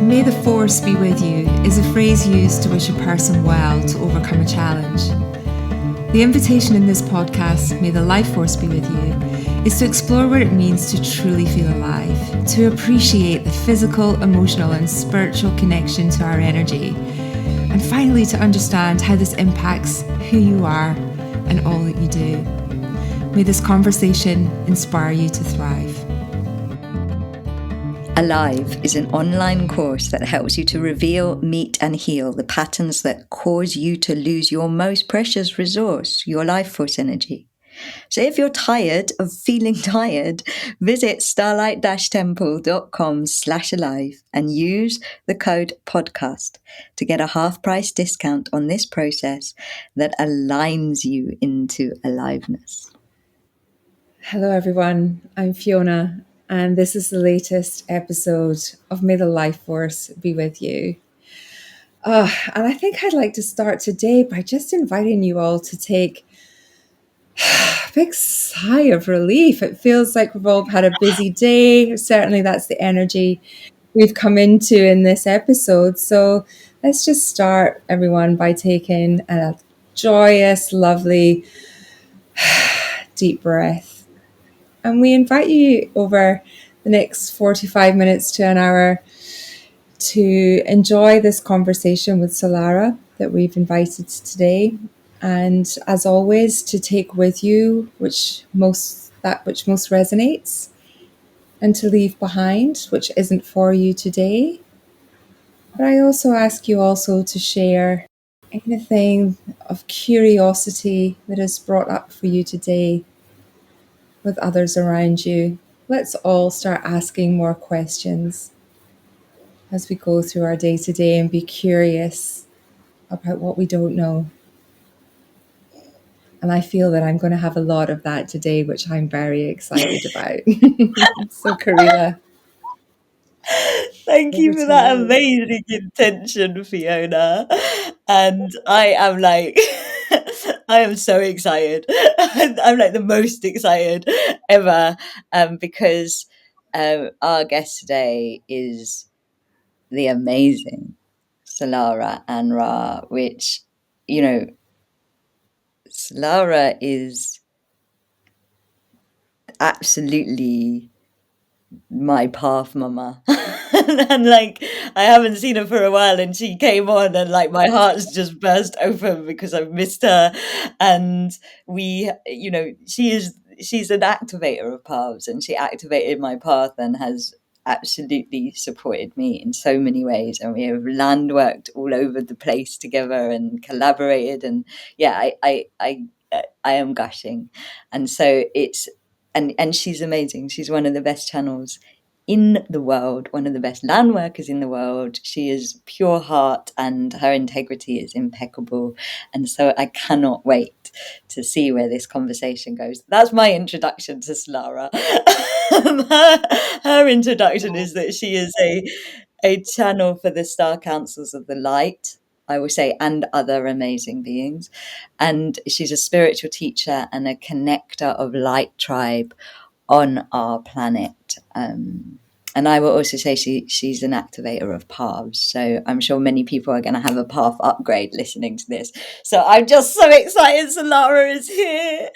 May the force be with you is a phrase used to wish a person well to overcome a challenge. The invitation in this podcast, May the life force be with you, is to explore what it means to truly feel alive, to appreciate the physical, emotional, and spiritual connection to our energy, and finally to understand how this impacts who you are and all that you do. May this conversation inspire you to thrive. Alive is an online course that helps you to reveal, meet, and heal the patterns that cause you to lose your most precious resource, your life force energy. So if you're tired of feeling tired, visit starlight-temple.com/alive and use the code podcast to get a half-price discount on this process that aligns you into aliveness. Hello everyone, I'm Fiona, and this is the latest episode of May the Life Force be with you. And I think I'd like to start today by just inviting you all to take a big sigh of relief. It feels like we've all had a busy day. Certainly that's the energy we've come into in this episode. So let's just start, everyone, by taking a joyous, lovely, deep breath. And we invite you over the next 45 minutes to an hour to enjoy this conversation with Solara that we've invited today. And as always, to take with you that which most resonates, and to leave behind which isn't for you today. But I also ask you also to share anything of curiosity that is brought up for you today with others around you. Let's all start asking more questions as we go through our day to day and be curious about what we don't know. And I feel that I'm going to have a lot of that today, which I'm very excited about. So, Karila. Thank you for that amazing intention, Fiona. And I am like, I am so excited. I'm like the most excited ever because our guest today is the amazing Solara An-Ra, which, you know, Solara is absolutely my path mama. And like I haven't seen her for a while, and she came on and like my heart's just burst open because I've missed her. And we, you know, she's an activator of paths, and she activated my path and has absolutely supported me in so many ways, and we have land worked all over the place together and collaborated, and yeah, I am gushing. And so it's and she's amazing. She's one of the best channels in the world, one of the best land workers in the world. She is pure heart and her integrity is impeccable. And so I cannot wait to see where this conversation goes. That's my introduction to Solara. Her introduction is that she is a channel for the star councils of the light, I will say, and other amazing beings. And she's a spiritual teacher and a connector of light tribe on our planet. And I will also say she's an activator of paths. So I'm sure many people are going to have a path upgrade listening to this. So I'm just so excited Solara is here.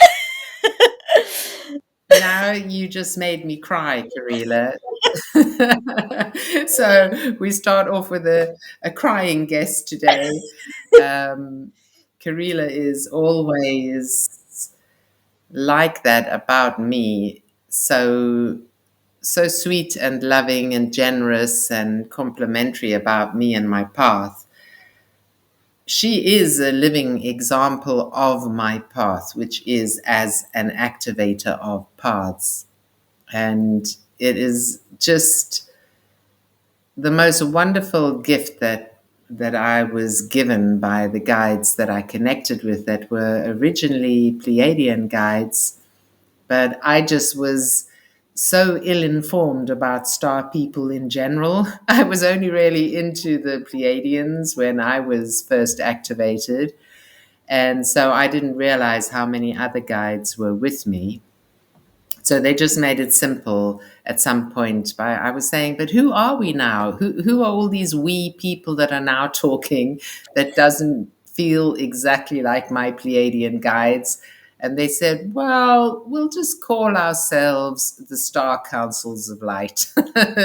Now you just made me cry, Karila. So we start off with a crying guest today. Karila is always like that about me. So sweet and loving and generous and complimentary about me and my path. She is a living example of my path, which is as an activator of paths. And it is just the most wonderful gift that I was given by the guides that I connected with that were originally Pleiadian guides. But I just was so ill-informed about star people in general. I was only really into the Pleiadians when I was first activated. And so I didn't realize how many other guides were with me. So they just made it simple at some point. By I was saying, but who are we now? Who are all these we people that are now talking that doesn't feel exactly like my Pleiadian guides? And they said, well, we'll just call ourselves the Star Councils of Light,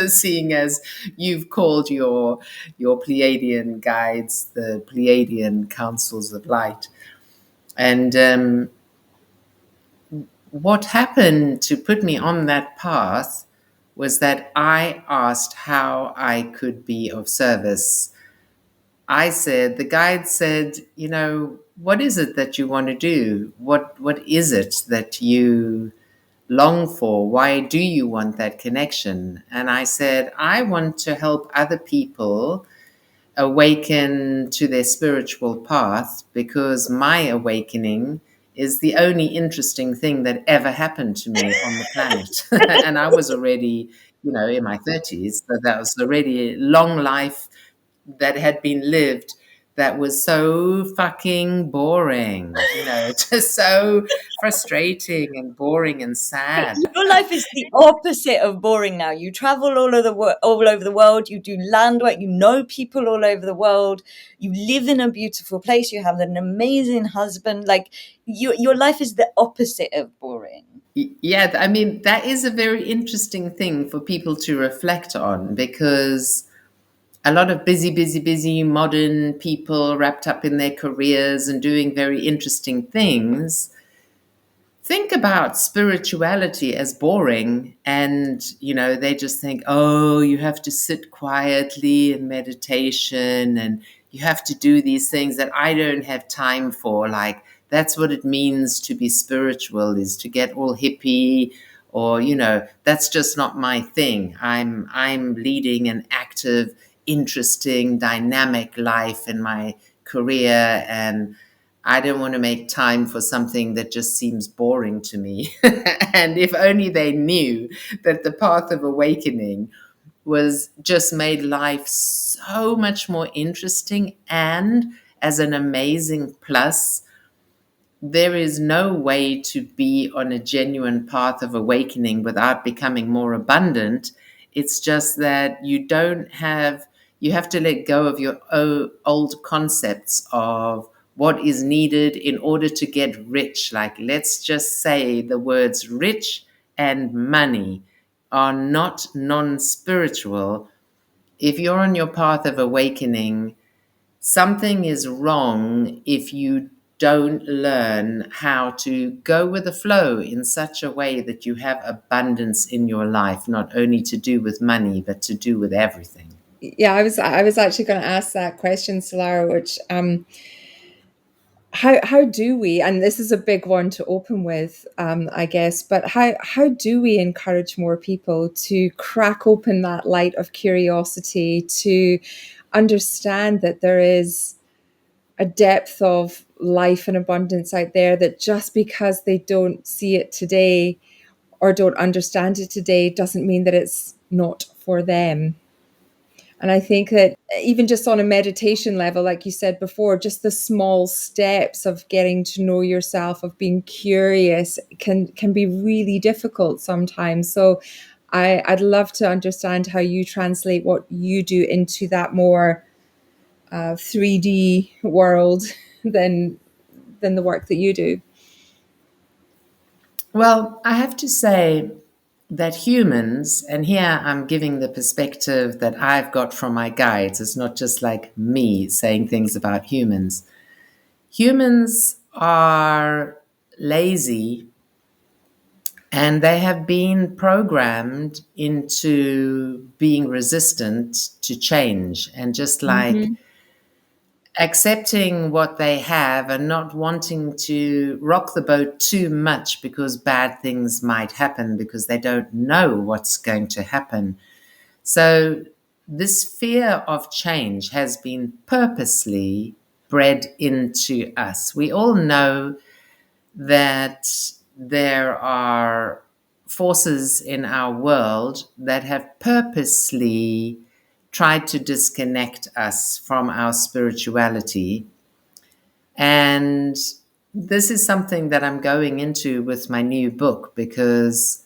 seeing as you've called your Pleiadian guides the Pleiadian Councils of Light. And what happened to put me on that path was that I asked how I could be of service. I said, the guide said, what is it that you want to do? What is it that you long for? Why do you want that connection? And I said, I want to help other people awaken to their spiritual path, because my awakening is the only interesting thing that ever happened to me on the planet. And I was already, in my 30s, so that was already a long life that had been lived that was so fucking boring, just so frustrating and boring and sad. Your life is the opposite of boring now. You travel all over the world. You do land work. You know people all over the world. You live in a beautiful place. You have an amazing husband. Like your life is the opposite of boring. Yeah, I mean, that is a very interesting thing for people to reflect on, because a lot of busy modern people wrapped up in their careers and doing very interesting things think about spirituality as boring, and they just think, oh, you have to sit quietly in meditation and you have to do these things that I don't have time for. Like, that's what it means to be spiritual, is to get all hippie, or that's just not my thing. I'm leading an active, interesting, dynamic life in my career, and I don't want to make time for something that just seems boring to me. And if only they knew that the path of awakening was just made life so much more interesting, and as an amazing plus. There is no way to be on a genuine path of awakening without becoming more abundant. It's just that you have to let go of your old concepts of what is needed in order to get rich. Like, let's just say the words rich and money are not non-spiritual. If you're on your path of awakening, something is wrong if you don't learn how to go with the flow in such a way that you have abundance in your life, not only to do with money, but to do with everything. Yeah, I was actually going to ask that question, Solara, which how do we, and this is a big one to open with, I guess, but how do we encourage more people to crack open that light of curiosity, to understand that there is a depth of life and abundance out there, that just because they don't see it today or don't understand it today doesn't mean that it's not for them. And I think that even just on a meditation level, like you said before, just the small steps of getting to know yourself, of being curious, can be really difficult sometimes. So I'd love to understand how you translate what you do into that more 3D world than the work that you do. Well, I have to say that humans, and here I'm giving the perspective that I've got from my guides, it's not just like me saying things about humans. Humans are lazy, and they have been programmed into being resistant to change, and just like Mm-hmm. accepting what they have and not wanting to rock the boat too much, because bad things might happen, because they don't know what's going to happen. So this fear of change has been purposely bred into us. We all know that there are forces in our world that have purposely tried to disconnect us from our spirituality. And this is something that I'm going into with my new book, because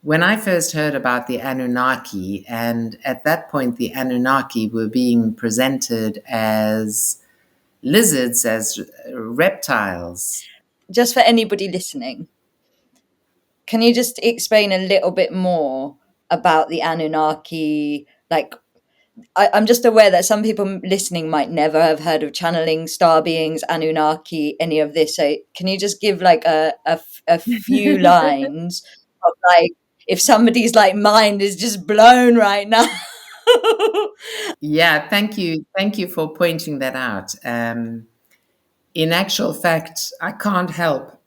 when I first heard about the Anunnaki, and at that point the Anunnaki were being presented as lizards, as reptiles. Just for anybody listening, can you just explain a little bit more about the Anunnaki? Like, I'm just aware that some people listening might never have heard of channeling, star beings, Anunnaki, any of this. So, can you just give like a few lines of like, if somebody's like mind is just blown right now? Yeah, thank you. Thank you for pointing that out. In actual fact, I can't help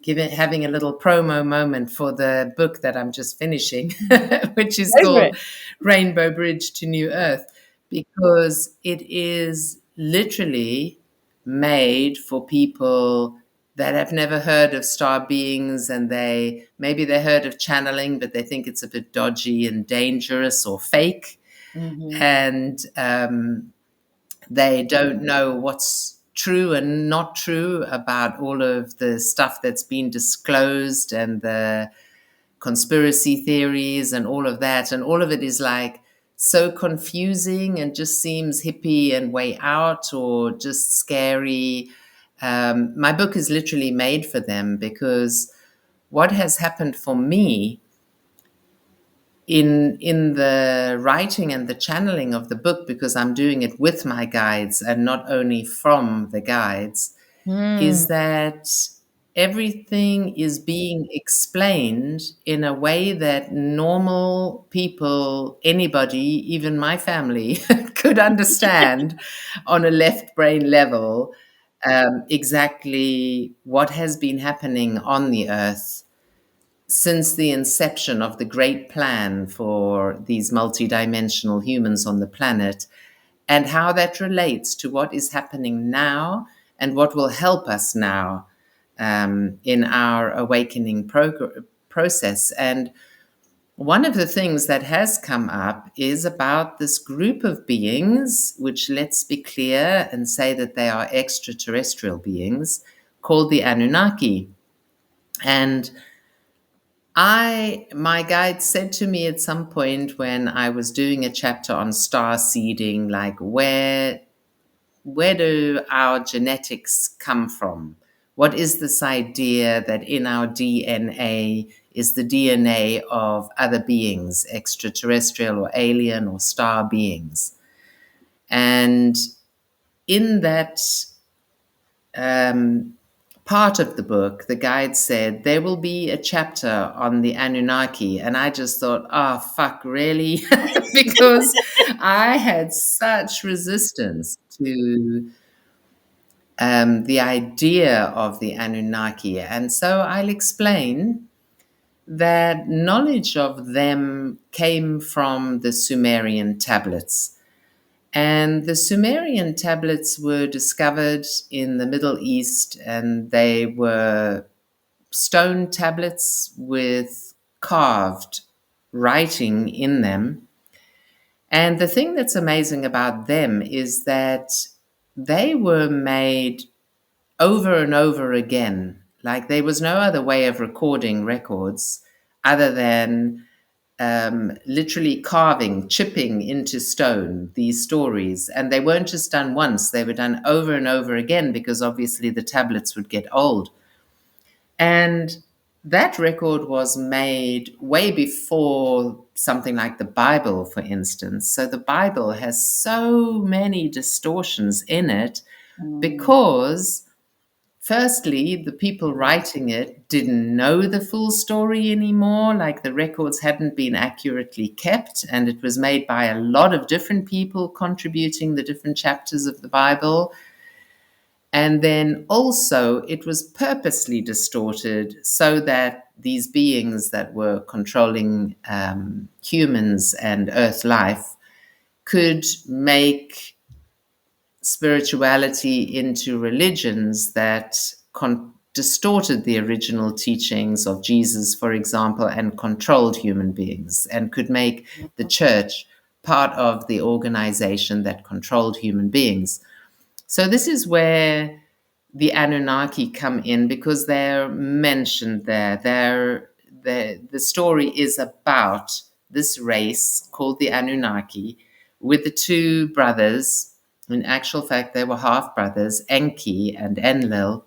having a little promo moment for the book that I'm just finishing, which is Over called it. Rainbow Bridge to New Earth, because it is literally made for people that have never heard of star beings, and they heard of channeling, but they think it's a bit dodgy and dangerous or fake, Mm-hmm. and they don't know what's true and not true about all of the stuff that's been disclosed and the conspiracy theories and all of that. And all of it is like so confusing and just seems hippie and way out or just scary. My book is literally made for them, because what has happened for me in the writing and the channeling of the book, because I'm doing it with my guides and not only from the guides, is Mm. that everything is being explained in a way that normal people, anybody, even my family, could understand on a left brain level, exactly what has been happening on the earth since the inception of the great plan for these multidimensional humans on the planet, and how that relates to what is happening now and what will help us now, in our awakening process. And one of the things that has come up is about this group of beings, which, let's be clear and say that they are extraterrestrial beings, called the Anunnaki. And my guide said to me at some point when I was doing a chapter on star seeding, like, where do our genetics come from? What is this idea that in our DNA is the DNA of other beings, extraterrestrial or alien or star beings? And in that part of the book, the guide said there will be a chapter on the Anunnaki. And I just thought, oh, fuck, really? Because I had such resistance to the idea of the Anunnaki. And so I'll explain that knowledge of them came from the Sumerian tablets. And the Sumerian tablets were discovered in the Middle East, and they were stone tablets with carved writing in them. And the thing that's amazing about them is that they were made over and over again. Like, there was no other way of recording records other than literally carving, chipping into stone these stories. And they weren't just done once, they were done over and over again, because obviously the tablets would get old. And that record was made way before something like the Bible, for instance. So the Bible has so many distortions in it because, firstly, the people writing it didn't know the full story anymore. Like, the records hadn't been accurately kept, and it was made by a lot of different people contributing the different chapters of the Bible. And then also, it was purposely distorted so that these beings that were controlling humans and Earth life could make spirituality into religions that distorted the original teachings of Jesus, for example, and controlled human beings, and could make the church part of the organization that controlled human beings. So this is where the Anunnaki come in, because they're mentioned there. the story is about this race called the Anunnaki with the two brothers. In actual fact, they were half brothers, Enki and Enlil,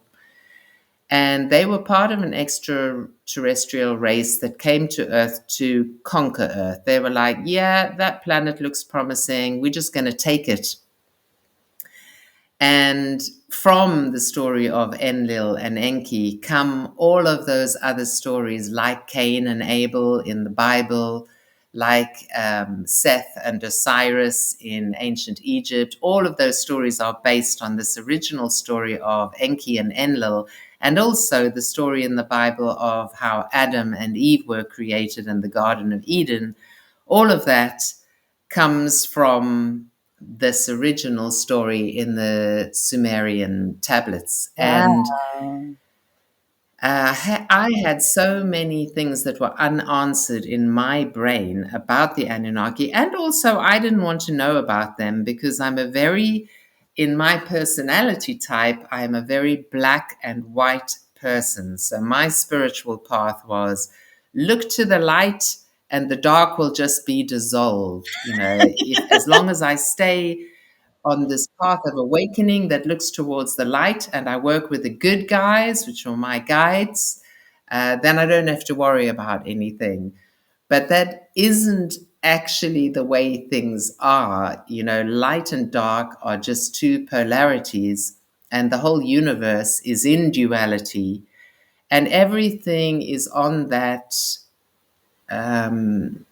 and they were part of an extraterrestrial race that came to Earth to conquer Earth. They were like, yeah, that planet looks promising. We're just going to take it. And from the story of Enlil and Enki come all of those other stories, like Cain and Abel in the Bible, like Seth and Osiris in ancient Egypt. All of those stories are based on this original story of Enki and Enlil, and also the story in the Bible of how Adam and Eve were created in the Garden of Eden. All of that comes from this original story in the Sumerian tablets. And Wow. I had so many things that were unanswered in my brain about the Anunnaki. And also, I didn't want to know about them because in my personality type, I'm a very black and white person. So my spiritual path was look to the light and the dark will just be dissolved. As long as I stay on this path of awakening that looks towards the light and I work with the good guys, which are my guides, then I don't have to worry about anything. But that isn't actually the way things are. Light and dark are just two polarities, and the whole universe is in duality, and everything is on um,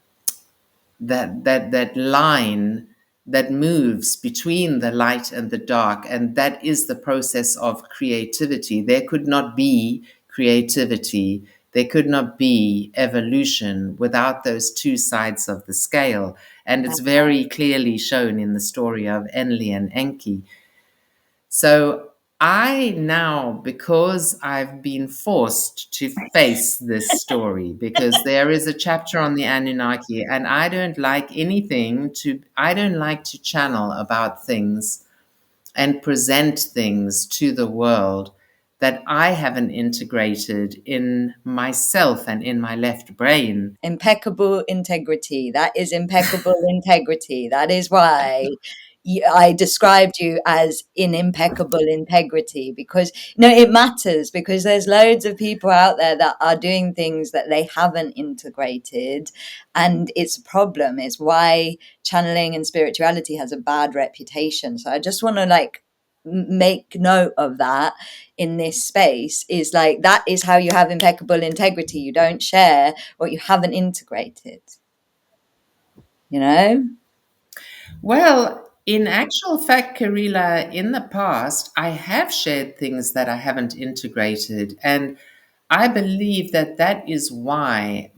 that line that moves between the light and the dark, and that is the process of creativity. There could not be creativity, there could not be evolution without those two sides of the scale, and it's very clearly shown in the story of Enlil and Enki. So I now, because I've been forced to face this story, because there is a chapter on the Anunnaki, and I don't like to channel about things and present things to the world that I haven't integrated in myself and in my left brain. Impeccable integrity. That is impeccable integrity. That is why I described you as in impeccable integrity, because it matters, because there's loads of people out there that are doing things that they haven't integrated, and it's a problem. It's why channeling and spirituality has a bad reputation. So I just want to make note of that in this space, is like, that is how you have impeccable integrity. You don't share what you haven't integrated, you know? Well, in actual fact, Karila, in the past, I have shared things that I haven't integrated, and I believe that that is why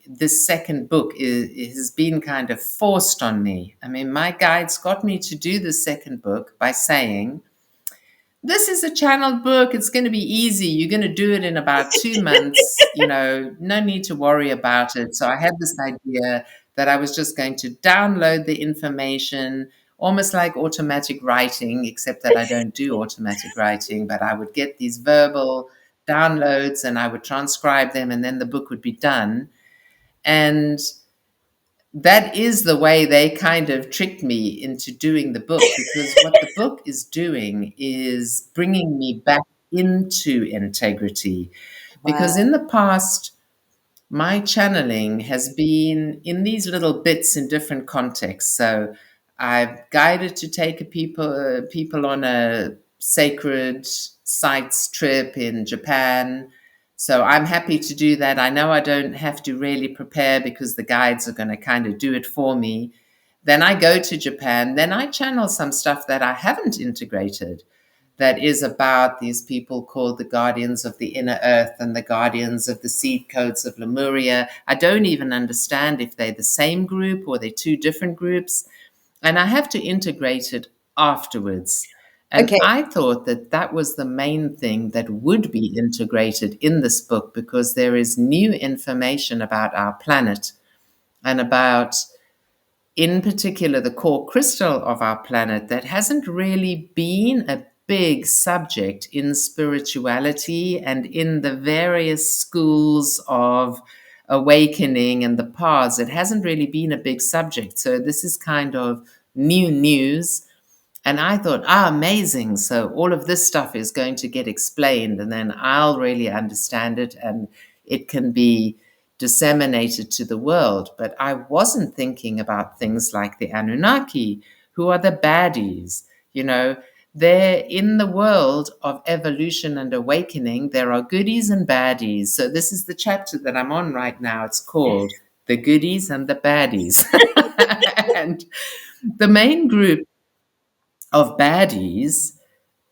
this second book has been kind of forced on me. I mean, my guides got me to do the second book by saying, this is a channeled book. It's going to be easy. You're going to do it in about 2 months. No need to worry about it. So I had this idea that I was just going to download the information, almost like automatic writing, except that I don't do automatic writing, but I would get these verbal downloads and I would transcribe them, and then the book would be done. And that is the way they kind of tricked me into doing the book, because what the book is doing is bringing me back into integrity. Because in Wow. the past, my channeling has been in these little bits in different contexts. So I've guided to take people on a sacred sites trip in Japan. So I'm happy to do that. I know I don't have to really prepare because the guides are going to kind of do it for me. Then I go to Japan. Then I channel some stuff that I haven't integrated, that is about these people called the guardians of the inner earth and the guardians of the seed codes of Lemuria. I don't even understand if they're the same group or they're two different groups. And I have to integrate it afterwards. And Okay. I thought that that was the main thing that would be integrated in this book, because there is new information about our planet and about, in particular, the core crystal of our planet that hasn't really been big subject in spirituality and in the various schools of awakening and the paths. It hasn't really been a big subject. So this is kind of new news. And I thought, amazing. So all of this stuff is going to get explained, and then I'll really understand it and it can be disseminated to the world. But I wasn't thinking about things like the Anunnaki, who are the baddies. You know, they're in the world of evolution and awakening. There are goodies and baddies. So this is the chapter that I'm on right now. It's called The Goodies and the Baddies. And the main group of baddies,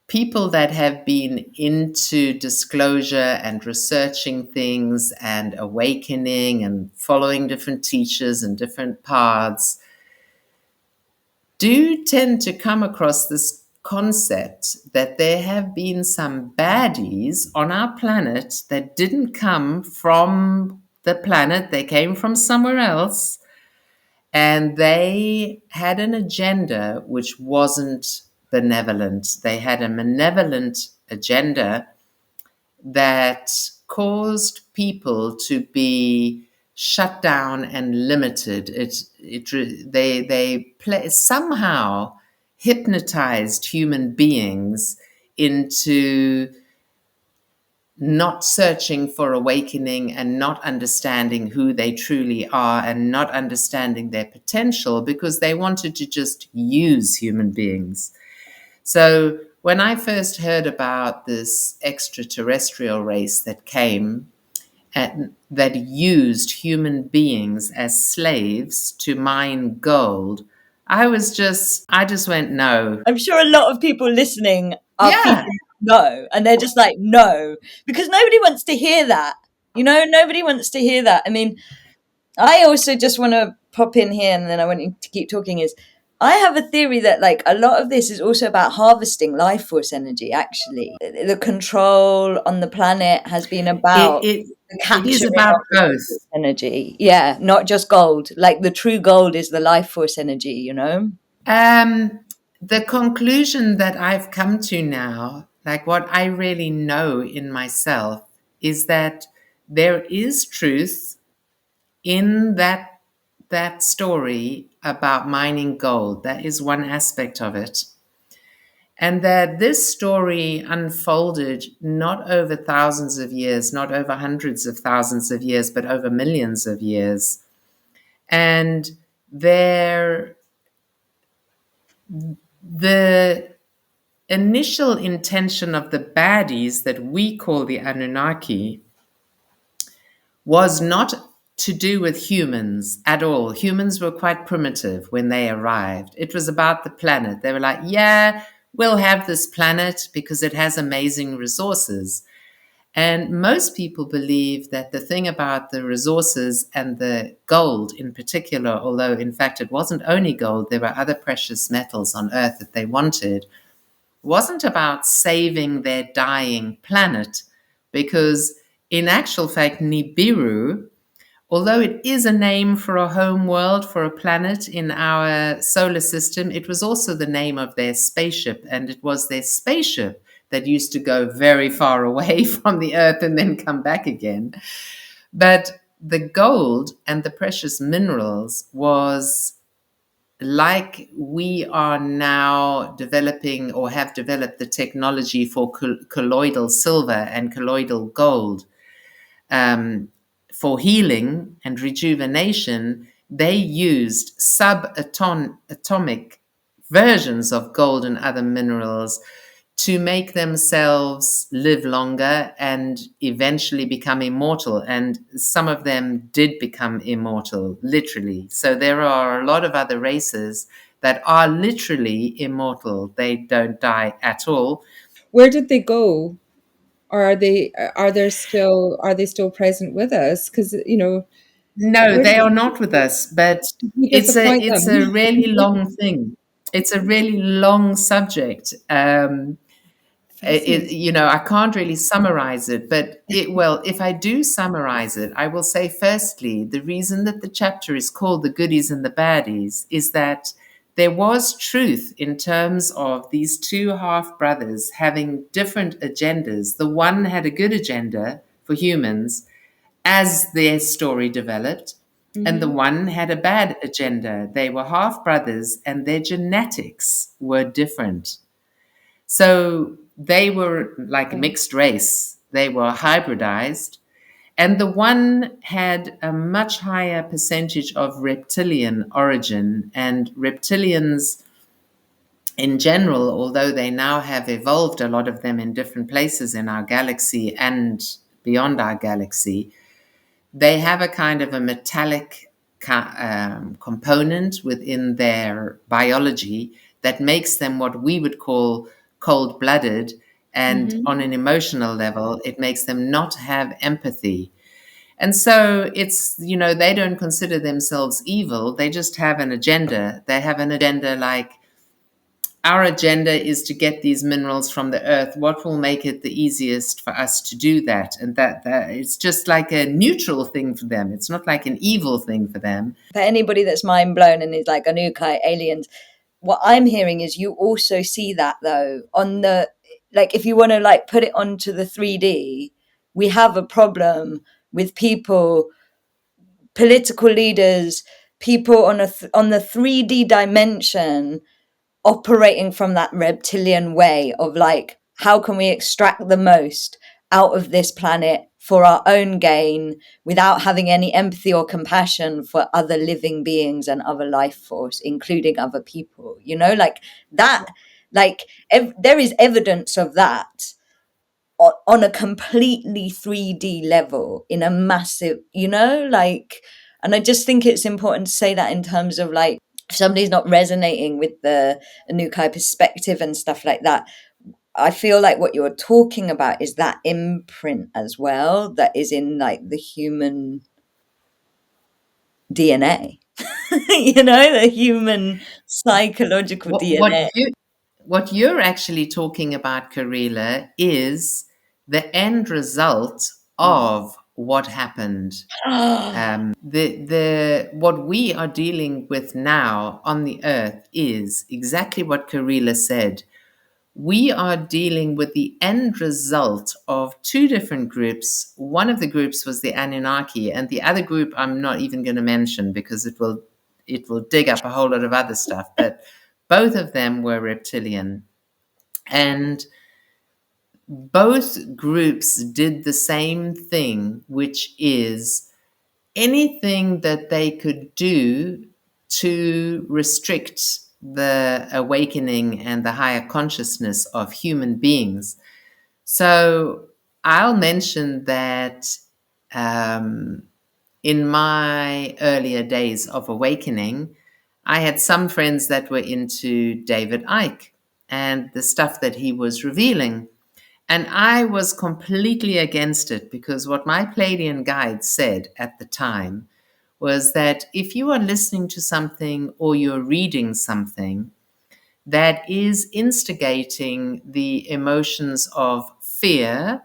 people that have been into disclosure and researching things and awakening and following different teachers and different paths, do tend to come across this concept that there have been some baddies on our planet that didn't come from the planet, they came from somewhere else. And they had an agenda which wasn't benevolent. They had a malevolent agenda that caused people to be shut down and limited. Somehow hypnotized human beings into not searching for awakening and not understanding who they truly are and not understanding their potential because they wanted to just use human beings. So when I first heard about this extraterrestrial race that came and that used human beings as slaves to mine gold, I just went, no. I'm sure a lot of people listening are Yeah. feeling no, and they're just like, no, because nobody wants to hear that. You know, nobody wants to hear that. I mean, I also just want to pop in here and then I want you to keep talking is I have a theory that like a lot of this is also about harvesting life force energy, actually. The control on the planet has been about It, the it is capturing about of life both. force energy. Yeah, not just gold. Like the true gold is the life force energy, you know? Um, the conclusion that I've come to now, like what I really know in myself, is that there is truth in that story about mining gold. That is one aspect of it. And that this story unfolded not over thousands of years, not over hundreds of thousands of years, but over millions of years. And there, the initial intention of the baddies that we call the Anunnaki was not to do with humans at all. Humans were quite primitive when they arrived. It was about the planet. They were like, yeah, we'll have this planet because it has amazing resources. And most people believe that the thing about the resources and the gold in particular, although in fact it wasn't only gold, there were other precious metals on Earth that they wanted, wasn't about saving their dying planet, because in actual fact, Nibiru, although it is a name for a home world, for a planet in our solar system, it was also the name of their spaceship, and it was their spaceship that used to go very far away from the Earth and then come back again. But the gold and the precious minerals was like we are now developing or have developed the technology for colloidal silver and colloidal gold for healing and rejuvenation. They used subatomic versions of gold and other minerals to make themselves live longer and eventually become immortal. And some of them did become immortal, literally. So there are a lot of other races that are literally immortal. They don't die at all. Where did they go? Or are they still present with us? Because No, where they are not with us, but did we it's a disappoint it's them? a really long thing. It's a really long subject. Fascinating. I can't really summarize it, but if I do summarize it, I will say firstly, the reason that the chapter is called The Goodies and the Baddies is that there was truth in terms of these two half brothers having different agendas. The one had a good agenda for humans as their story developed, and the one had a bad agenda. They were half brothers and their genetics were different. So they were like a mixed race, they were hybridized. And the one had a much higher percentage of reptilian origin. And reptilians, in general, although they now have evolved, a lot of them in different places in our galaxy and beyond our galaxy, they have a kind of a metallic component within their biology that makes them what we would call cold-blooded. And on an emotional level, it makes them not have empathy. And so it's, they don't consider themselves evil. They just have an agenda. They have an agenda like, our agenda is to get these minerals from the earth. What will make it the easiest for us to do that? And that it's just like a neutral thing for them. It's not like an evil thing for them. For anybody that's mind blown and is like Anunnaki aliens, what I'm hearing is you also see that though on the, like, if you want to like put it onto the 3D, we have a problem with people, political leaders, people on on the 3D dimension operating from that reptilian way of like, how can we extract the most out of this planet for our own gain without having any empathy or compassion for other living beings and other life force, including other people, like that, like there is evidence of that on a completely 3D level in a massive, like, and I just think it's important to say that in terms of like, if somebody's not resonating with the Anunnaki perspective and stuff like that, I feel like what you're talking about is that imprint as well that is in like the human DNA, the human psychological DNA. What you're actually talking about, Karila, is the end result of what happened. What we are dealing with now on the earth is exactly what Karila said. We are dealing with the end result of two different groups. One of the groups was the Anunnaki, and the other group I'm not even going to mention because it will dig up a whole lot of other stuff. But both of them were reptilian, and both groups did the same thing, which is anything that they could do to restrict the awakening and the higher consciousness of human beings. So I'll mention that in my earlier days of awakening, I had some friends that were into David Icke and the stuff that he was revealing. And I was completely against it because what my Pleiadian guide said at the time was that if you are listening to something or you're reading something that is instigating the emotions of fear,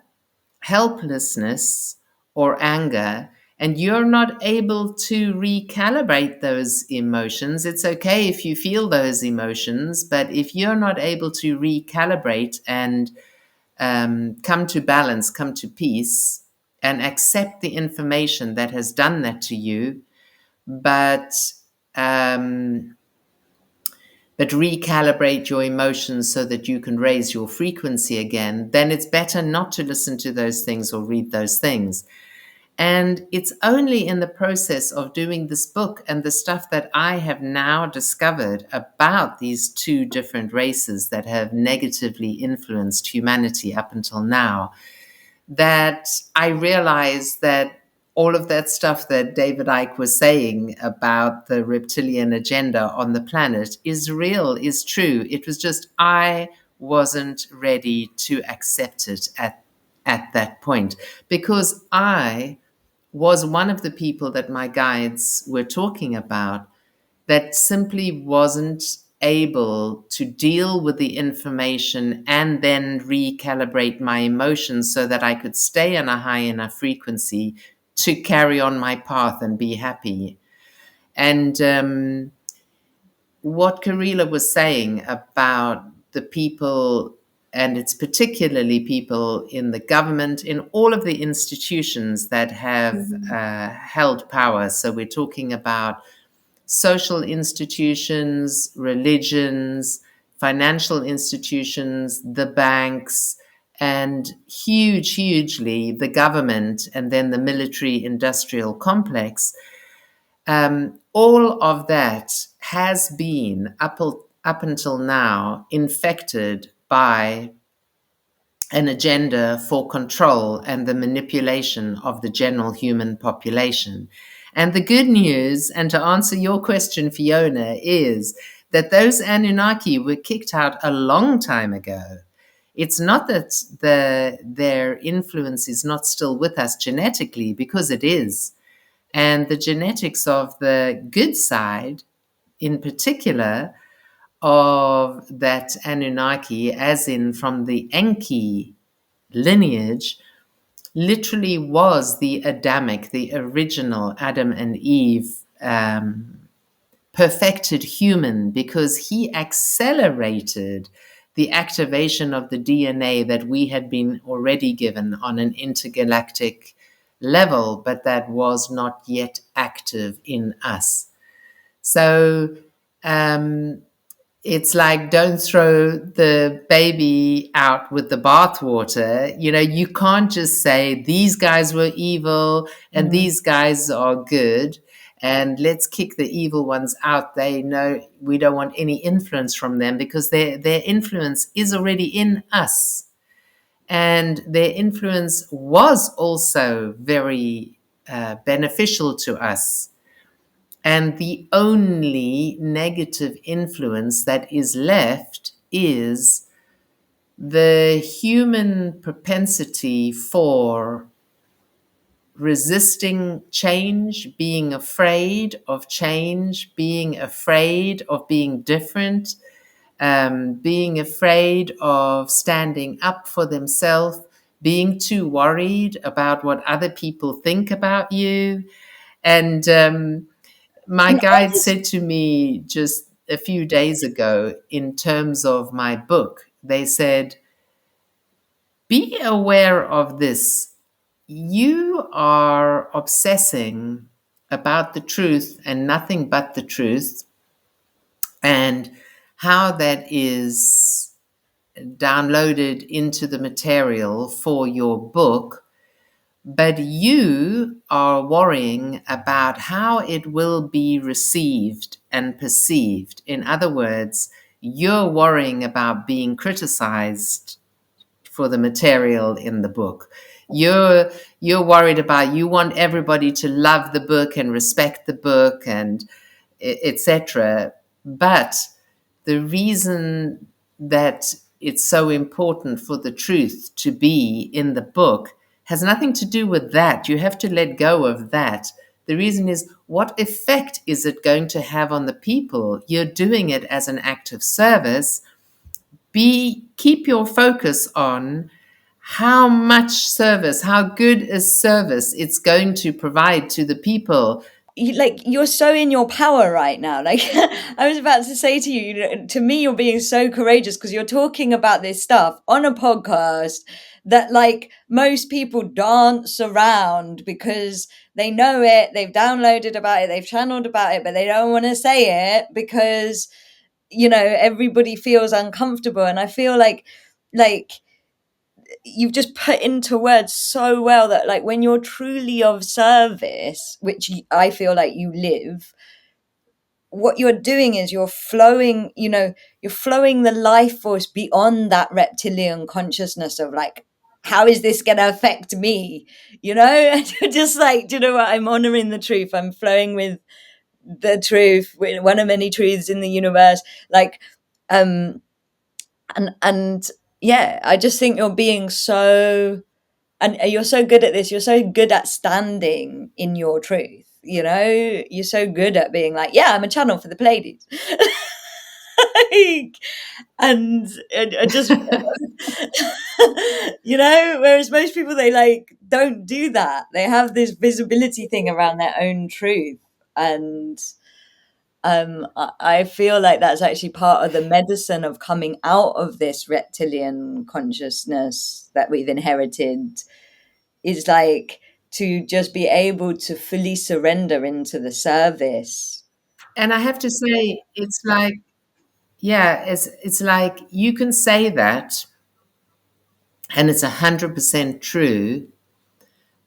helplessness, or anger, and you're not able to recalibrate those emotions, it's okay if you feel those emotions, but if you're not able to recalibrate and come to balance, come to peace, and accept the information that has done that to you, but recalibrate your emotions so that you can raise your frequency again, then it's better not to listen to those things or read those things. And it's only in the process of doing this book and the stuff that I have now discovered about these two different races that have negatively influenced humanity up until now that I realized that all of that stuff that David Icke was saying about the reptilian agenda on the planet is real, is true. It was just I wasn't ready to accept it at that point because I was one of the people that my guides were talking about that simply wasn't able to deal with the information and then recalibrate my emotions so that I could stay on a high enough frequency to carry on my path and be happy. And what Karila was saying about the people, and it's particularly people in the government, in all of the institutions that have held power. So we're talking about social institutions, religions, financial institutions, the banks, and hugely the government, and then the military industrial complex. All of that has been, up until now, infected by an agenda for control and the manipulation of the general human population. And the good news, and to answer your question, Fiona, is that those Anunnaki were kicked out a long time ago. It's not that their influence is not still with us genetically, because it is. And the genetics of the good side, in particular, of that Anunnaki, as in from the Enki lineage, literally was the Adamic, the original Adam and Eve, perfected human, because he accelerated the activation of the DNA that we had been already given on an intergalactic level, but that was not yet active in us. So it's like, don't throw the baby out with the bathwater. You can't just say these guys were evil and these guys are good, and let's kick the evil ones out. They know we don't want any influence from them, because their influence is already in us. And their influence was also very beneficial to us. And the only negative influence that is left is the human propensity for resisting change, being afraid of change, being afraid of being different, being afraid of standing up for themselves, being too worried about what other people think about you. And my And I guide just said to me just a few days ago, in terms of my book, they said, be aware of this. You are obsessing about the truth and nothing but the truth, and how that is downloaded into the material for your book. But you are worrying about how it will be received and perceived. In other words, you're worrying about being criticized for the material in the book. You're worried about, you want everybody to love the book and respect the book and etc. But the reason that it's so important for the truth to be in the book has nothing to do with that. You have to let go of that. The reason is, what effect is it going to have on the people? You're doing it as an act of service. Keep your focus on how much service, how good a service it's going to provide to the people. you're so in your power right now. Like I was about to say to you, to me, you're being so courageous because you're talking about this stuff on a podcast that like most people dance around because they know it, they've downloaded about it, they've channeled about it, but they don't want to say it because everybody feels uncomfortable. And I feel like you've just put into words so well that like when you're truly of service, which I feel like you live, what you're doing is you're flowing the life force beyond that reptilian consciousness of like, how is this going to affect me? Just like, do you know what? I'm honoring the truth. I'm flowing with the truth, one of many truths in the universe. Like, and yeah, I just think you're being so, and you're so good at this. You're so good at standing in your truth. You're so good at being like, yeah, I'm a channel for the Pleiades. Like, and I just, whereas most people, they like don't do that. They have this visibility thing around their own truth, and I feel like that's actually part of the medicine of coming out of this reptilian consciousness that we've inherited, is like to just be able to fully surrender into the service. And I have to say, it's like, yeah, it's like you can say that, and it's 100% true.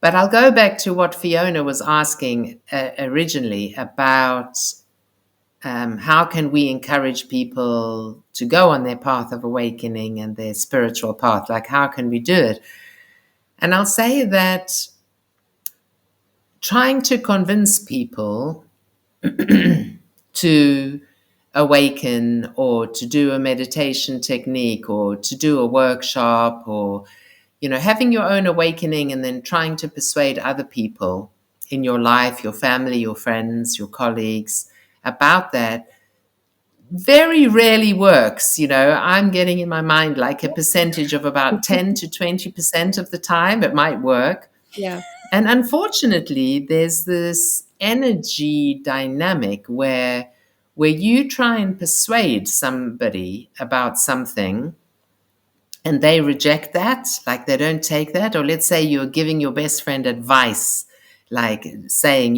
But I'll go back to what Fiona was asking originally about how can we encourage people to go on their path of awakening and their spiritual path? Like, how can we do it? And I'll say that trying to convince people to awaken or to do a meditation technique or to do a workshop or, having your own awakening and then trying to persuade other people in your life, your family, your friends, your colleagues about that very rarely works. I'm getting in my mind like a percentage of about 10 to 20% of the time it might work. Yeah. And unfortunately, there's this energy dynamic where you try and persuade somebody about something and they reject that, like they don't take that. Or let's say you're giving your best friend advice, like saying,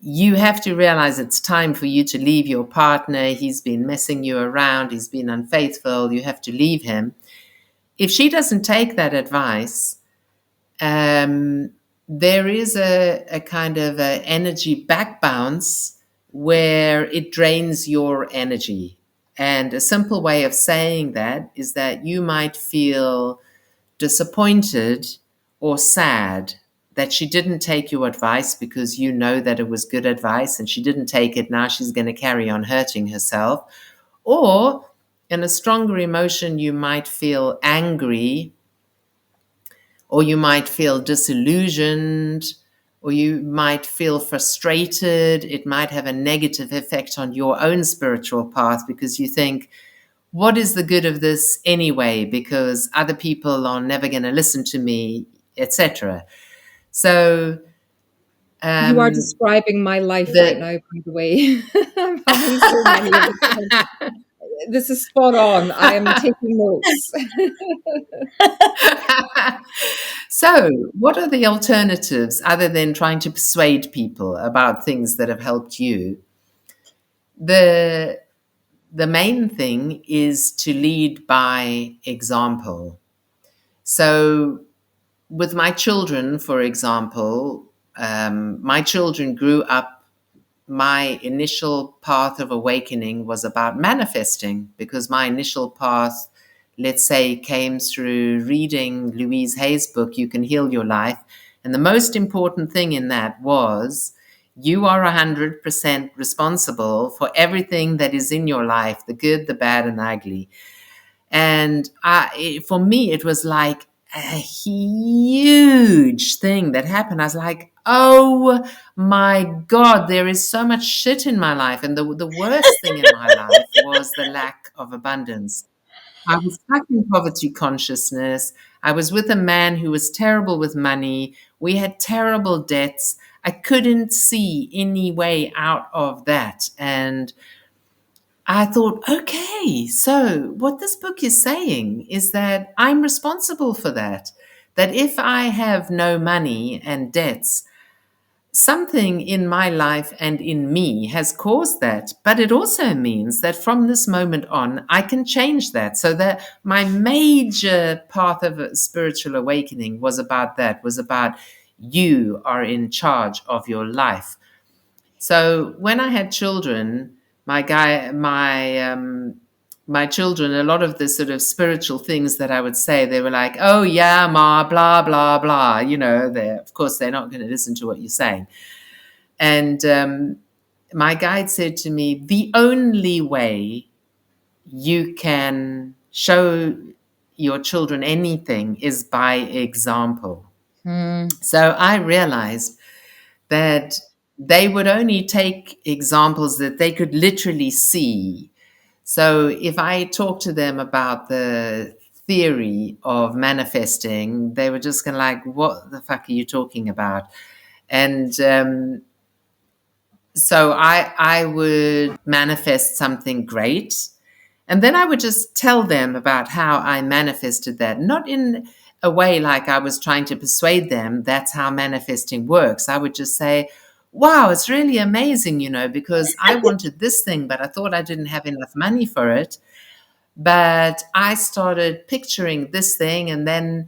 you have to realize it's time for you to leave your partner. He's been messing you around. He's been unfaithful. You have to leave him. If she doesn't take that advice, there is a kind of a energy back bounce where it drains your energy. And a simple way of saying that is that you might feel disappointed or sad that she didn't take your advice because you know that it was good advice and she didn't take it. Now she's going to carry on hurting herself. Or in a stronger emotion, you might feel angry, or you might feel disillusioned, or you might feel frustrated. It might have a negative effect on your own spiritual path because you think, what is the good of this anyway? Because other people are never going to listen to me, etc. So You are describing my life right now, by the way. I'm having so many of them. This is spot on. I am taking notes. So, what are the alternatives other than trying to persuade people about things that have helped you? The main thing is to lead by example. So, with my children, for example, my children grew up. My initial path of awakening was about manifesting, because my initial path, let's say, came through reading Louise Hay's book, You Can Heal Your Life. And the most important thing in that was you are 100% responsible for everything that is in your life, the good, the bad, and the ugly. And for me, it was like a huge thing that happened. I was like, oh my God, there is so much shit in my life. And the worst thing in my life was the lack of abundance. I was stuck in poverty consciousness. I was with a man who was terrible with money. We had terrible debts. I couldn't see any way out of that. And I thought, okay, so what this book is saying is that I'm responsible for that. That if I have no money and debts, something in my life and in me has caused that. But it also means that from this moment on, I can change that. So that my major path of spiritual awakening was about that, was about you are in charge of your life. So when I had children, my children, a lot of the sort of spiritual things that I would say, they were like, "Oh yeah, ma, blah blah blah." Of course they're not going to listen to what you're saying. And my guide said to me, "The only way you can show your children anything is by example." So I realized that they would only take examples that they could literally see. So if I talk to them about the theory of manifesting, they were just kind of like, what the fuck are you talking about? And So I would manifest something great, and then I would just tell them about how I manifested that, not in a way like I was trying to persuade them that's how manifesting works. I would just say, wow, it's really amazing, because I wanted this thing, but I thought I didn't have enough money for it. But I started picturing this thing, and then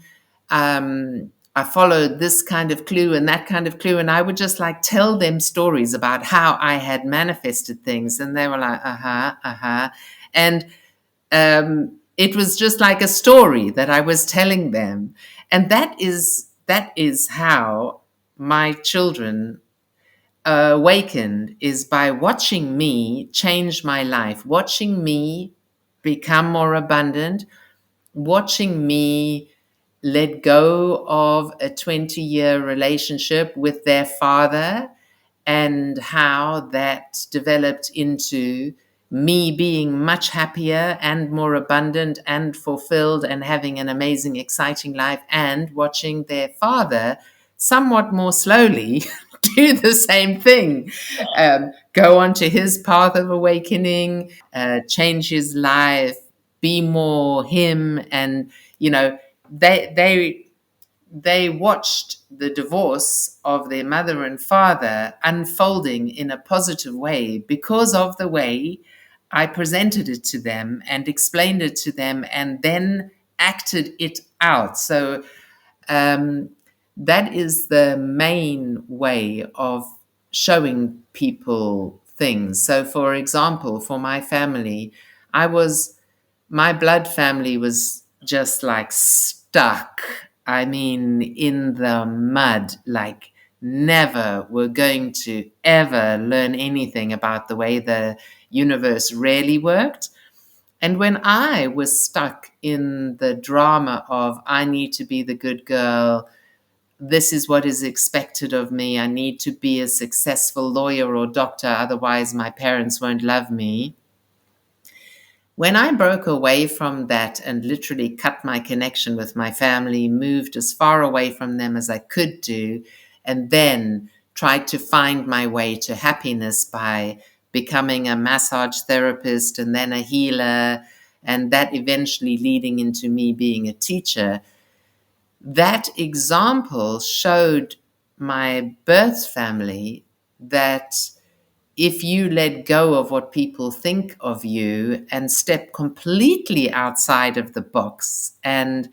I followed this kind of clue and that kind of clue. And I would just like tell them stories about how I had manifested things. And they were like, uh-huh, uh-huh. And it was just like a story that I was telling them. And that is how my children awakened, is by watching me change my life, watching me become more abundant, watching me let go of a 20-year relationship with their father, and how that developed into me being much happier and more abundant and fulfilled and having an amazing, exciting life, and watching their father somewhat more slowly do the same thing, go on to his path of awakening, change his life, be more him. And they they watched the divorce of their mother and father unfolding in a positive way because of the way I presented it to them and explained it to them and then acted it out. So um, that is the main way of showing people things. So, for example, for my family, my blood family was just like stuck. I mean, in the mud, like never were going to ever learn anything about the way the universe really worked. And when I was stuck in the drama of, I need to be the good girl, this is what is expected of me, I need to be a successful lawyer or doctor, otherwise my parents won't love me. When I broke away from that and literally cut my connection with my family, moved as far away from them as I could do, and then tried to find my way to happiness by becoming a massage therapist and then a healer, and that eventually leading into me being a teacher, that example showed my birth family that if you let go of what people think of you and step completely outside of the box and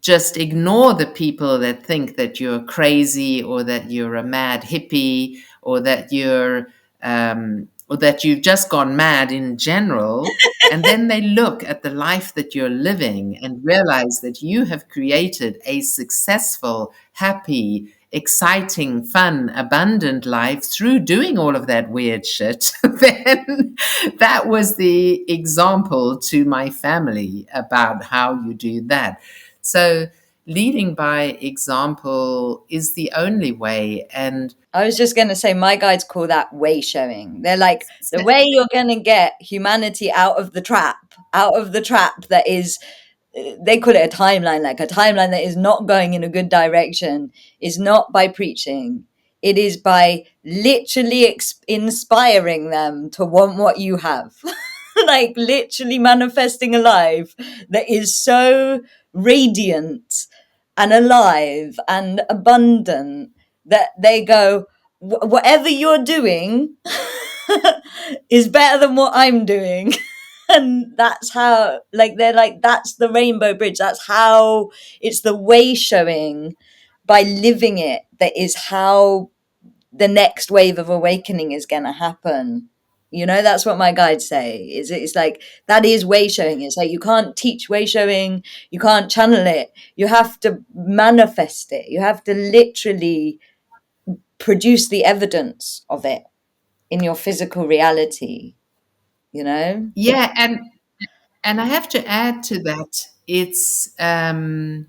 just ignore the people that think that you're crazy or that you're a mad hippie or that you've just gone mad in general, and then they look at the life that you're living and realize that you have created a successful, happy, exciting, fun, abundant life through doing all of that weird shit, then that was the example to my family about how you do that. So leading by example is the only way. And I was just going to say, my guides call that way showing. They're like, the way you're going to get humanity out of the trap that is, they call it a timeline, like a timeline that is not going in a good direction, is not by preaching. It is by literally inspiring them to want what you have. Like literally manifesting a life that is so radiant and alive and abundant that they go, whatever you're doing is better than what I'm doing. And that's how, like, they're like, that's the rainbow bridge. That's how it's the way showing by living it. That is how the next wave of awakening is going to happen. You know, that's what my guides say. It's like that is way showing. It's like you can't teach way showing, you can't channel it. You have to manifest it. You have to literally produce the evidence of it in your physical reality. You know? yeah, and I have to add to that, it's the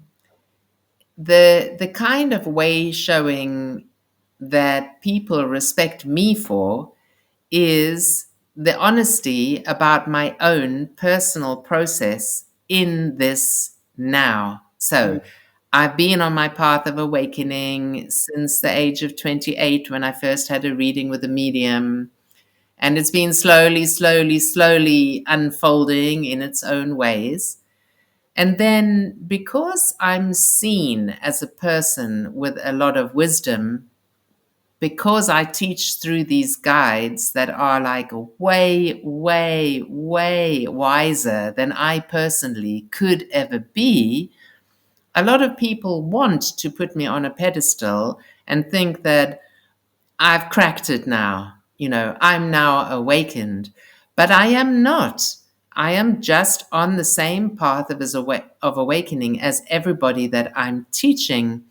kind of way showing that people respect me for is the honesty about my own personal process in this now. So I've been on my path of awakening since the age of 28 when I first had a reading with a medium. And it's been slowly, slowly, slowly unfolding in its own ways. And then because I'm seen as a person with a lot of wisdom, because I teach through these guides that are like way, way, way wiser than I personally could ever be, a lot of people want to put me on a pedestal and think that I've cracked it now. I'm now awakened. But I am not. I am just on the same path of awakening as everybody that I'm teaching.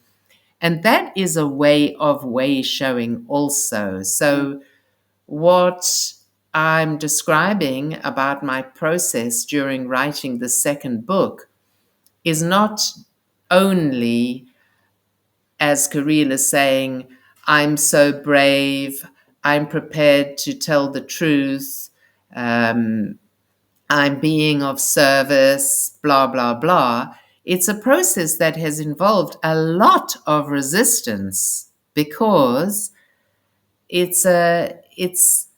And that is a way showing also. So, what I'm describing about my process during writing the second book is not only, as Kirill is saying, I'm so brave, I'm prepared to tell the truth, um, I'm being of service, blah, blah, blah. It's a process that has involved a lot of resistance because it's a it's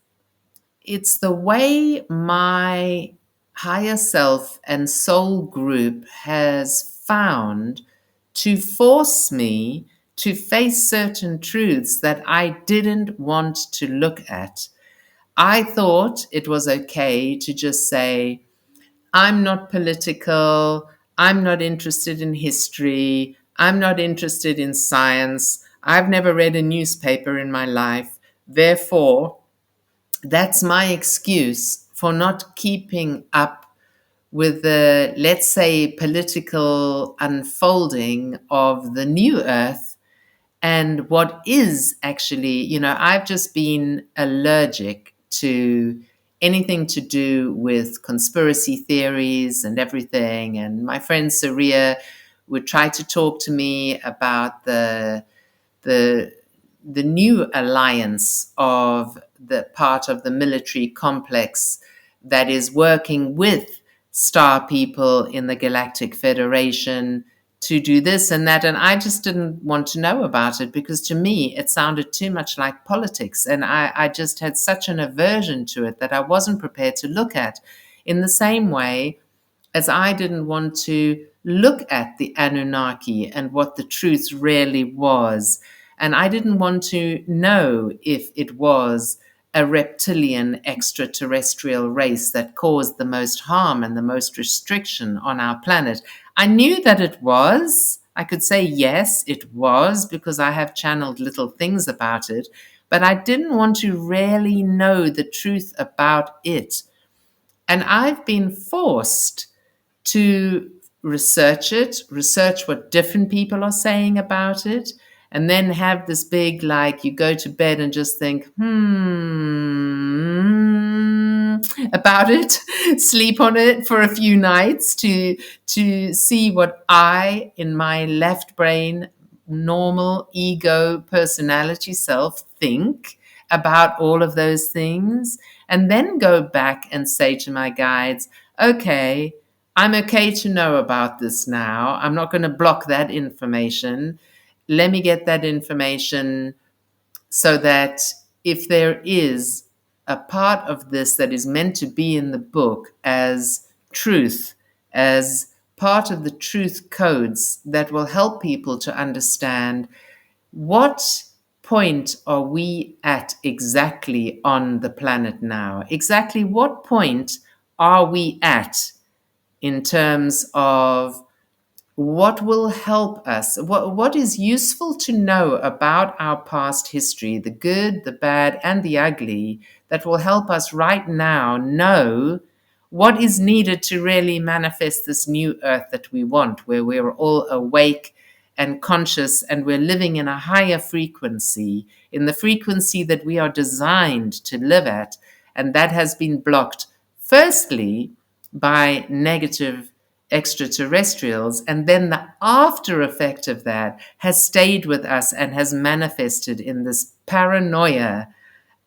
it's the way my higher self and soul group has found to force me to face certain truths that I didn't want to look at. I thought it was okay to just say, I'm not political, I'm not interested in history, I'm not interested in science, I've never read a newspaper in my life, therefore, that's my excuse for not keeping up with the, let's say, political unfolding of the new earth and what is actually, I've just been allergic to anything to do with conspiracy theories and everything. And my friend Saria would try to talk to me about the the new alliance of the part of the military complex that is working with star people in the Galactic Federation to do this and that. And I just didn't want to know about it because to me it sounded too much like politics. And I just had such an aversion to it that I wasn't prepared to look at. In the same way, as I didn't want to look at the Anunnaki and what the truth really was. And I didn't want to know if it was a reptilian extraterrestrial race that caused the most harm and the most restriction on our planet. I knew that it was. I could say, yes, it was, because I have channeled little things about it. But I didn't want to really know the truth about it. And I've been forced to research it, research what different people are saying about it, and then have this big, like, you go to bed and just think, about it, sleep on it for a few nights to see what I, in my left brain, normal ego personality self, think about all of those things, and then go back and say to my guides, okay, I'm okay to know about this now. I'm not going to block that information. Let me get that information so that if there is a part of this that is meant to be in the book as truth, as part of the truth codes that will help people to understand what point are we at exactly on the planet now? Exactly what point are we at in terms of what will help us, what is useful to know about our past history, the good, the bad, and the ugly, that will help us right now know what is needed to really manifest this new earth that we want, where we're all awake and conscious and we're living in a higher frequency, in the frequency that we are designed to live at. And that has been blocked, firstly, by negative extraterrestrials, and then the after effect of that has stayed with us and has manifested in this paranoia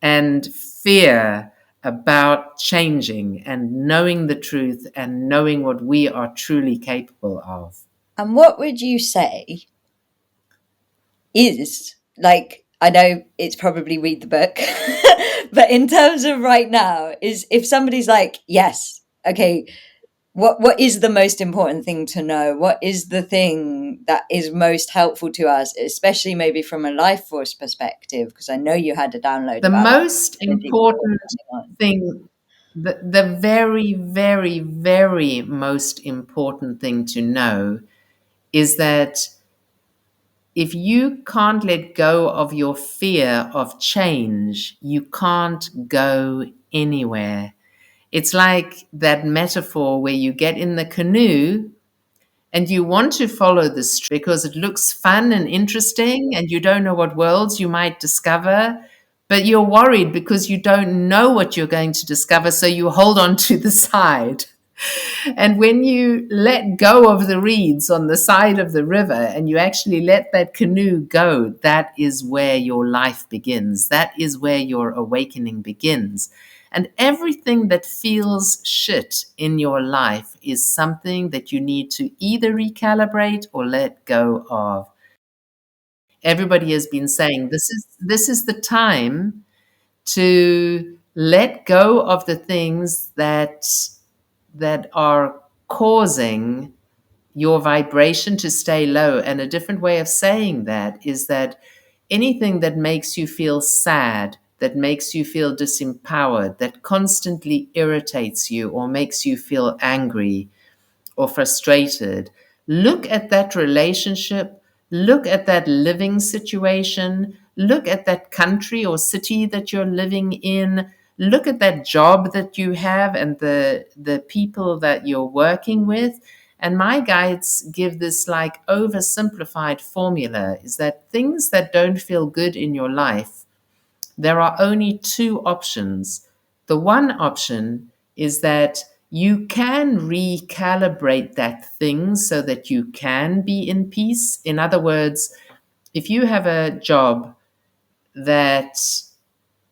and fear about changing and knowing the truth and knowing what we are truly capable of. And what would you say is, like, I know it's probably read the book, but in terms of right now, is if somebody's like, yes, okay, what is the most important thing to know? What is the thing that is most helpful to us, especially maybe from a life force perspective? Because I know you had a download The about that. most important thing, the very, very, very most important thing to know is that if you can't let go of your fear of change, you can't go anywhere. It's like that metaphor where you get in the canoe and you want to follow the stream because it looks fun and interesting and you don't know what worlds you might discover, but you're worried because you don't know what you're going to discover, so you hold on to the side. And when you let go of the reeds on the side of the river and you actually let that canoe go, that is where your life begins. That is where your awakening begins. And everything that feels shit in your life is something that you need to either recalibrate or let go of. Everybody has been saying this is the time to let go of the things that are causing your vibration to stay low. And a different way of saying that is that anything that makes you feel sad, that makes you feel disempowered, that constantly irritates you or makes you feel angry or frustrated, look at that relationship, look at that living situation, look at that country or city that you're living in, look at that job that you have and the people that you're working with. And my guides give this like oversimplified formula is that things that don't feel good in your life, there are only two options. The one option is that you can recalibrate that thing so that you can be in peace. In other words, if you have a job that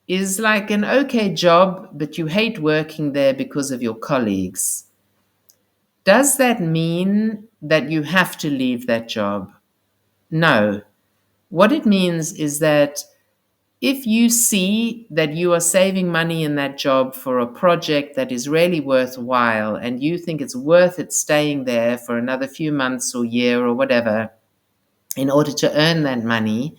is like an okay job, but you hate working there because of your colleagues, does that mean that you have to leave that job? No. What it means is that if you see that you are saving money in that job for a project that is really worthwhile and you think it's worth it staying there for another few months or year or whatever in order to earn that money,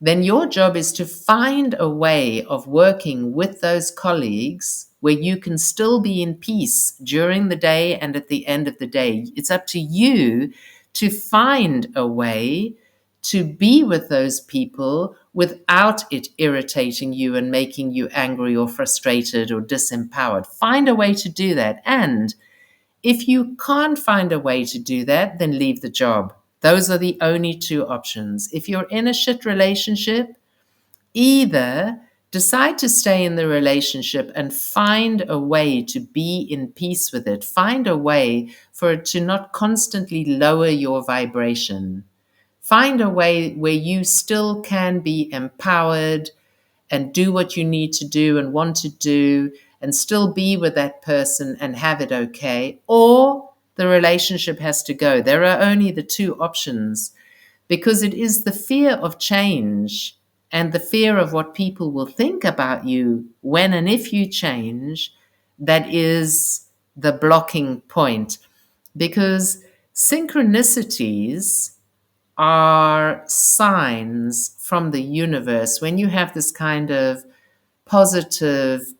then your job is to find a way of working with those colleagues where you can still be in peace during the day and at the end of the day. It's up to you to find a way to be with those people without it irritating you and making you angry or frustrated or disempowered. Find a way to do that. And if you can't find a way to do that, then leave the job. Those are the only two options. If you're in a shit relationship, either decide to stay in the relationship and find a way to be in peace with it. Find a way for it to not constantly lower your vibration. Find a way where you still can be empowered and do what you need to do and want to do and still be with that person and have it okay, or the relationship has to go. There are only the two options because it is the fear of change and the fear of what people will think about you when and if you change that is the blocking point. Because synchronicities are signs from the universe. When you have this kind of positive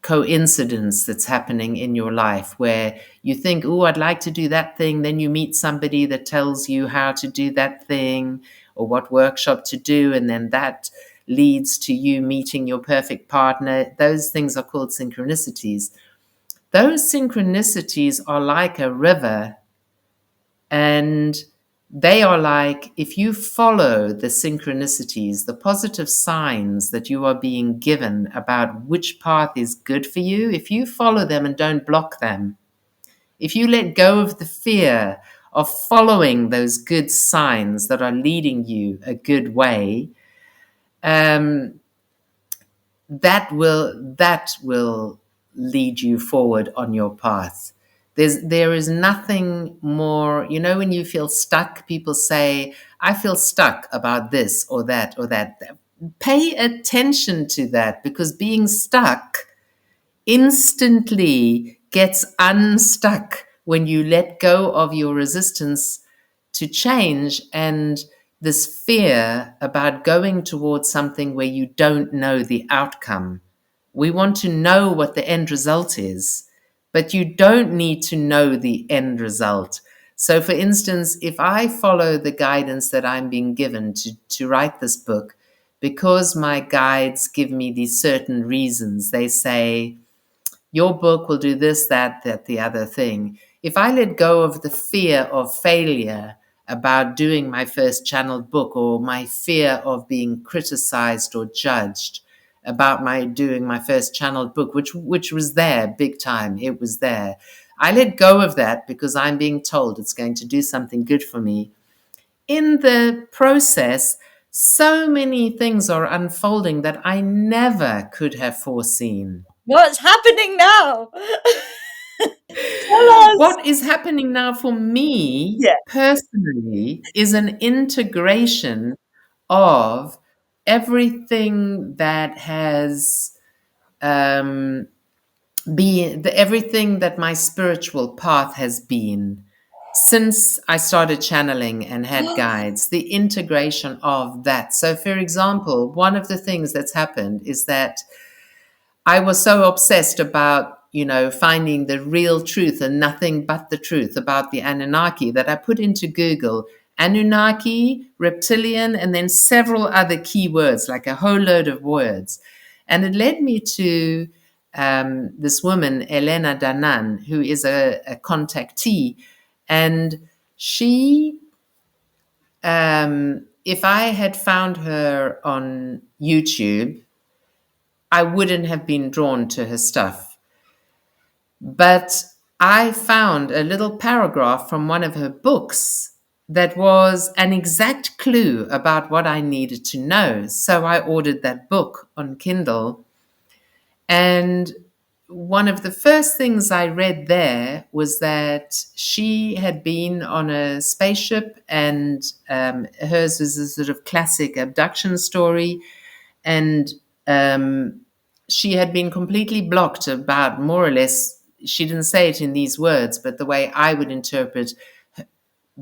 coincidence that's happening in your life where you think, oh, I'd like to do that thing. Then you meet somebody that tells you how to do that thing or what workshop to do. And then that leads to you meeting your perfect partner. Those things are called synchronicities. Those synchronicities are like a river, and they are like, if you follow the synchronicities, the positive signs that you are being given about which path is good for you, if you follow them and don't block them, if you let go of the fear of following those good signs that are leading you a good way, that will lead you forward on your path. There is nothing more, when you feel stuck, people say, I feel stuck about this or that or that. Pay attention to that, because being stuck instantly gets unstuck when you let go of your resistance to change and this fear about going towards something where you don't know the outcome. We want to know what the end result is, but you don't need to know the end result. So, for instance, if I follow the guidance that I'm being given to write this book, because my guides give me these certain reasons, they say, your book will do this, that, the other thing. If I let go of the fear of failure about doing my first channeled book, or my fear of being criticized or judged about my doing my first channeled book, which was there big time, it was there. I let go of that because I'm being told it's going to do something good for me. In the process, so many things are unfolding that I never could have foreseen. What's happening now? Tell us. What is happening now for me Yeah. personally is an integration of everything that has everything that my spiritual path has been since I started channeling and had guides, the integration of that. So, for example, one of the things that's happened is that I was so obsessed about, finding the real truth and nothing but the truth about the Anunnaki that I put into Google Anunnaki, reptilian, and then several other keywords, like a whole load of words. And it led me to this woman, Elena Danan, who is a contactee. And she, if I had found her on YouTube, I wouldn't have been drawn to her stuff. But I found a little paragraph from one of her books that was an exact clue about what I needed to know. So I ordered that book on Kindle. And one of the first things I read there was that she had been on a spaceship, and hers is a sort of classic abduction story. And she had been completely blocked about, more or less, she didn't say it in these words, but the way I would interpret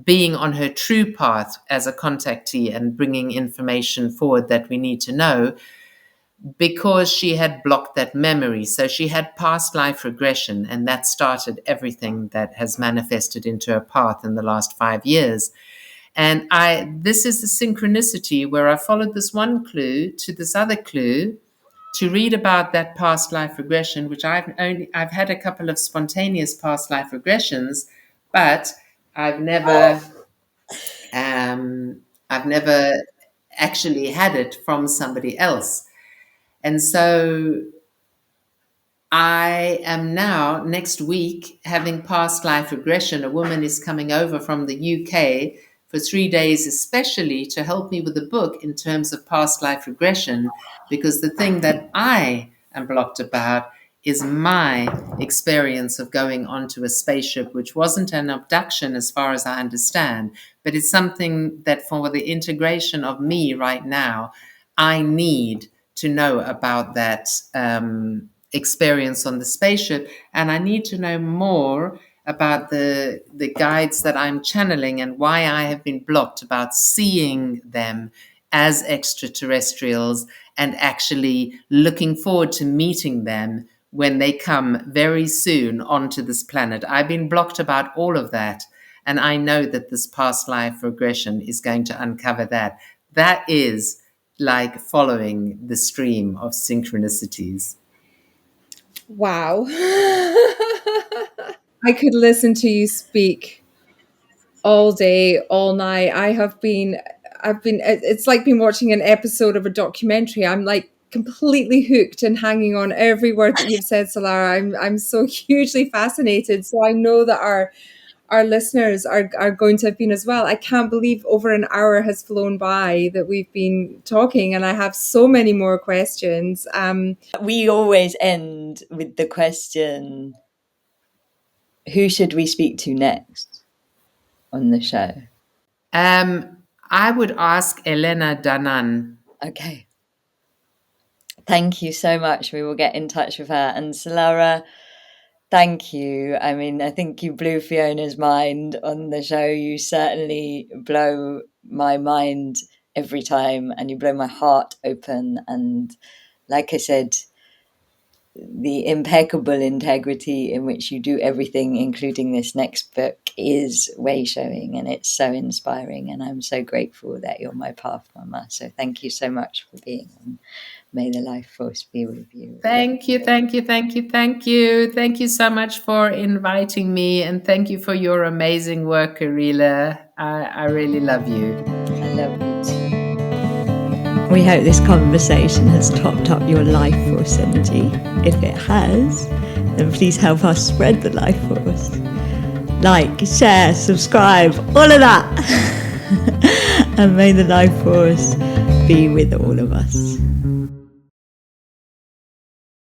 being on her true path as a contactee and bringing information forward that we need to know, because she had blocked that memory. So she had past life regression, and that started everything that has manifested into her path in the last 5 years. And this is the synchronicity where I followed this one clue to this other clue to read about that past life regression, which I've had a couple of spontaneous past life regressions, but I've never actually had it from somebody else. And so I am now, next week, having past life regression. A woman is coming over from the UK for 3 days, especially to help me with the book in terms of past life regression, because the thing that I am blocked about is my experience of going onto a spaceship, which wasn't an abduction as far as I understand, but it's something that for the integration of me right now, I need to know about that experience on the spaceship. And I need to know more about the guides that I'm channeling and why I have been blocked about seeing them as extraterrestrials and actually looking forward to meeting them when they come very soon onto this planet. I've been blocked about all of that. And I know that this past life regression is going to uncover that. That is like following the stream of synchronicities. Wow. I could listen to you speak all day, all night. It's like being watching an episode of a documentary. I'm like completely hooked and hanging on every word that you've said, Solara. I'm so hugely fascinated. So I know that our listeners are going to have been as well. I can't believe over an hour has flown by that we've been talking, and I have so many more questions. We always end with the question, Who should we speak to next on the show? I would ask Elena Danan. Okay. Thank you so much. We will get in touch with her. And Solara, thank you. I mean, I think you blew Fiona's mind on the show. You certainly blow my mind every time, and you blow my heart open. And like I said, the impeccable integrity in which you do everything, including this next book, is way showing, and it's so inspiring. And I'm so grateful that you're my path mama. So thank you so much for being on. May the life force be with you. Thank you, thank you, thank you, thank you. Thank you so much for inviting me, and thank you for your amazing work, Arila. I really love you. I love you too. We hope this conversation has topped up your life force energy. If it has, then please help us spread the life force. Like, share, subscribe, all of that. And may the life force be with all of us.